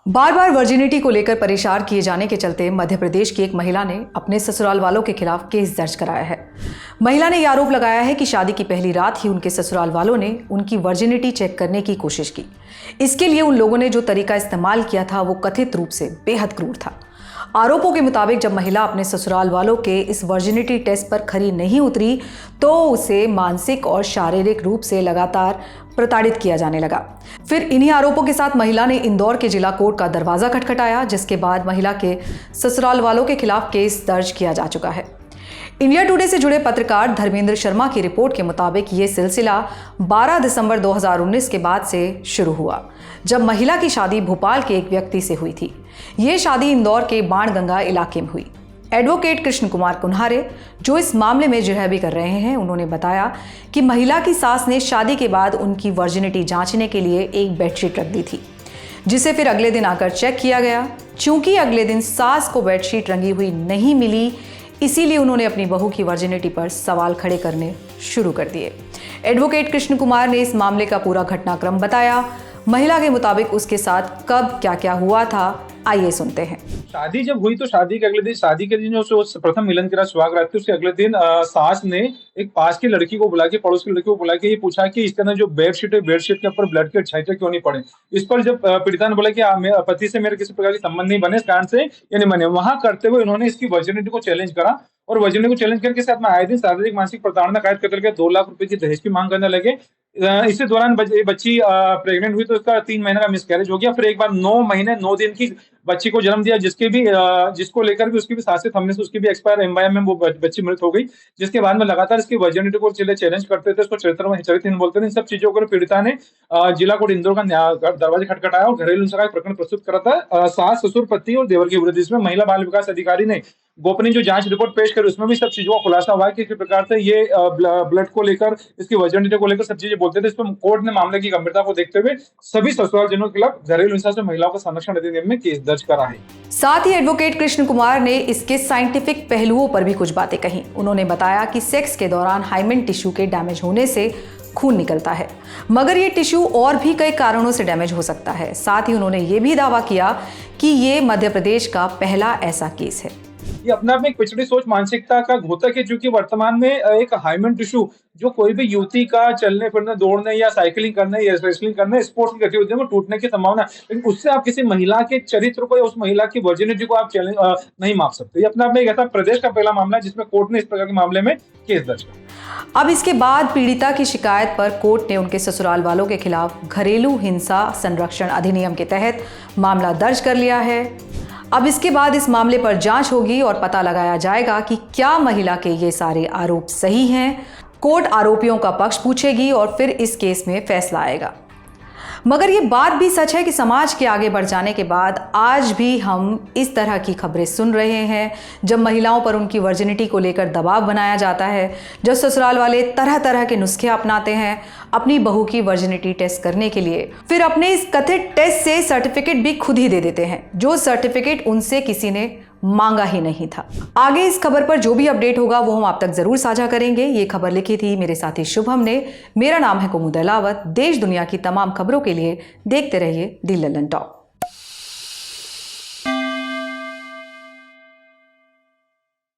बार बार virginity को लेकर परेशान किए जाने के चलते मध्य प्रदेश की एक महिला ने अपने ससुराल वालों के खिलाफ केस दर्ज कराया है। महिला ने यह आरोप लगाया है कि शादी की पहली रात ही उनके ससुराल वालों ने उनकी वर्जिनिटी चेक करने की कोशिश की। इसके लिए उन लोगों ने जो तरीका इस्तेमाल किया था वो कथित रूप से बेहद क्रूर था। आरोपों के मुताबिक जब महिला अपने ससुराल वालों के इस वर्जिनिटी टेस्ट पर खरी नहीं उतरी तो उसे मानसिक और शारीरिक रूप से लगातार प्रताड़ित किया जाने लगा। फिर इन्हीं आरोपों के साथ महिला ने इंदौर के जिला कोर्ट का दरवाजा खटखटाया, जिसके बाद महिला के ससुराल वालों के खिलाफ केस दर्ज किया जा चुका है। इंडिया टुडे से जुड़े पत्रकार धर्मेंद्र शर्मा की रिपोर्ट के मुताबिक ये सिलसिला 12 दिसंबर 2019 के बाद से शुरू हुआ, जब महिला की शादी भोपाल के एक व्यक्ति से हुई थी। ये शादी इंदौर के बाणगंगा इलाके में हुई। एडवोकेट कृष्ण कुमार कुन्हारे, जो इस मामले में जिरहबी कर रहे हैं, उन्होंने बताया कि महिला की सास ने शादी के बाद उनकी वर्जिनिटी जांचने के लिए एक बेडशीट रख दी थी, जिसे फिर अगले दिन आकर चेक किया गया। चूंकि अगले दिन सास को बेडशीट रंगी हुई नहीं मिली, इसीलिए उन्होंने अपनी बहू की वर्जिनिटी पर सवाल खड़े करने शुरू कर दिए। एडवोकेट कृष्ण कुमार ने इस मामले का पूरा घटनाक्रम बताया। महिला के मुताबिक उसके साथ कब क्या क्या हुआ था, आइए सुनते हैं। शादी जब हुई तो शादी के अगले दिन, शादी के दिन जो प्रथम मिलन के सुहाग रात थी, उसके अगले दिन सास ने एक पास की लड़की को बुला के, पड़ोस की लड़की को बुला के ये पूछा कि इस तरह जो बेडशीट है, बेडशीट के ऊपर ब्लड के छांटे क्यों नहीं पड़े। इस पर जब पीड़िता ने बोला कि पति से मेरे किसी प्रकार के संबंध नहीं बने, इस कारण से ये नहीं बने, वहां करते हुए इन्होंने इसकी वर्जिनिटी को चैलेंज करा और वर्जिनिटी को चैलेंज करके साथ में आए दिन शारीरिक मानसिक प्रताड़ना कायद करके 2 लाख रुपए की दहेज की मांग करने लगे। इसी दौरान बच्ची प्रेग्नेंट हुई तो उसका 3 महीने का मिसकैरेज हो गया। फिर एक बार 9 महीने 9 दिन की बच्ची को जन्म दिया, जिसको लेकर भी उसकी भी सांसें थमने से उसकी भी एक्सपायर एम्ब्रायो में वो बच्ची मृत हो गई। जिसके बाद में लगातार इसकी वर्जिनिटी को चैलेंज करते थे, उसको चरित्रहीन बोलते थे। इन सब चीजों को पीड़िता ने जिला कोर्ट इंदौर का दरवाजा खटखटाया और घरेलू हिंसा का प्रकरण प्रस्तुत करा था सास, ससुर, पति और देवर के विरुद्ध। इसमें महिला बाल विकास अधिकारी ने गोपनीय जो जांच रिपोर्ट पेश करी, उसमें भी सब चीजों का खुलासा हुआ है कि किस प्रकार से ये ब्लड को लेकर, इसकी वर्जिनिटी को लेकर सब चीजें बोलते थे। इस पर कोर्ट ने मामले की गंभीरता को देखते हुए सभी ससुरालजनों के खिलाफ घरेलू हिंसा से महिलाओं का संरक्षण अधिनियम में केस दर्ज करा है। साथ ही एडवोकेट कृष्ण कुमार ने इसके साइंटिफिक पहलुओं पर भी कुछ बातें कही। उन्होंने बताया कि सेक्स के दौरान हाइमेन टिश्यू के डैमेज होने से खून निकलता है, मगर ये टिश्यू और भी कई कारणों से डैमेज हो सकता है। साथ ही उन्होंने ये भी दावा किया कि ये मध्य प्रदेश का पहला ऐसा केस है। ये अपने आप में एक पिछड़ी सोच मानसिकता का घोतक है, क्योंकि वर्तमान में एक हाइमेन टिश्यू जो कोई भी युवती का चलने फिरने, दौड़ने या साइकिलिंग करने या रेसलिंग करने, स्पोर्ट्स की गतिविधियों में टूटने की संभावना है, लेकिन उससे आप किसी महिला के चरित्र को या उस महिला की वर्जिनिटी को आप नहीं माप सकते। ये अपने आप में एक ऐसा प्रदेश का पहला मामला है जिसमें कोर्ट ने इस प्रकार के मामले में केस दर्ज किया। अब इसके बाद पीड़िता की शिकायत पर कोर्ट ने उनके ससुराल वालों के खिलाफ घरेलू हिंसा संरक्षण अधिनियम के तहत मामला दर्ज कर लिया है। अब इसके बाद इस मामले पर जांच होगी और पता लगाया जाएगा कि क्या महिला के ये सारे आरोप सही हैं। कोर्ट आरोपियों का पक्ष पूछेगी और फिर इस केस में फैसला आएगा। मगर ये बात भी सच है कि समाज के आगे बढ़ जाने के बाद आज भी हम इस तरह की खबरें सुन रहे हैं, जब महिलाओं पर उनकी वर्जिनिटी को लेकर दबाव बनाया जाता है, जब ससुराल वाले तरह तरह के नुस्खे अपनाते हैं अपनी बहू की वर्जिनिटी टेस्ट करने के लिए, फिर अपने इस कथित टेस्ट से सर्टिफिकेट भी खुद ही दे देते हैं, जो सर्टिफिकेट उनसे किसी ने मांगा ही नहीं था। आगे इस खबर पर जो भी अपडेट होगा वो हम आप तक जरूर साझा करेंगे। ये खबर लिखी थी मेरे साथी शुभम ने। मेरा नाम है कुमुद अहलावत। देश दुनिया की तमाम खबरों के लिए देखते रहिए दी लल्लन टॉक।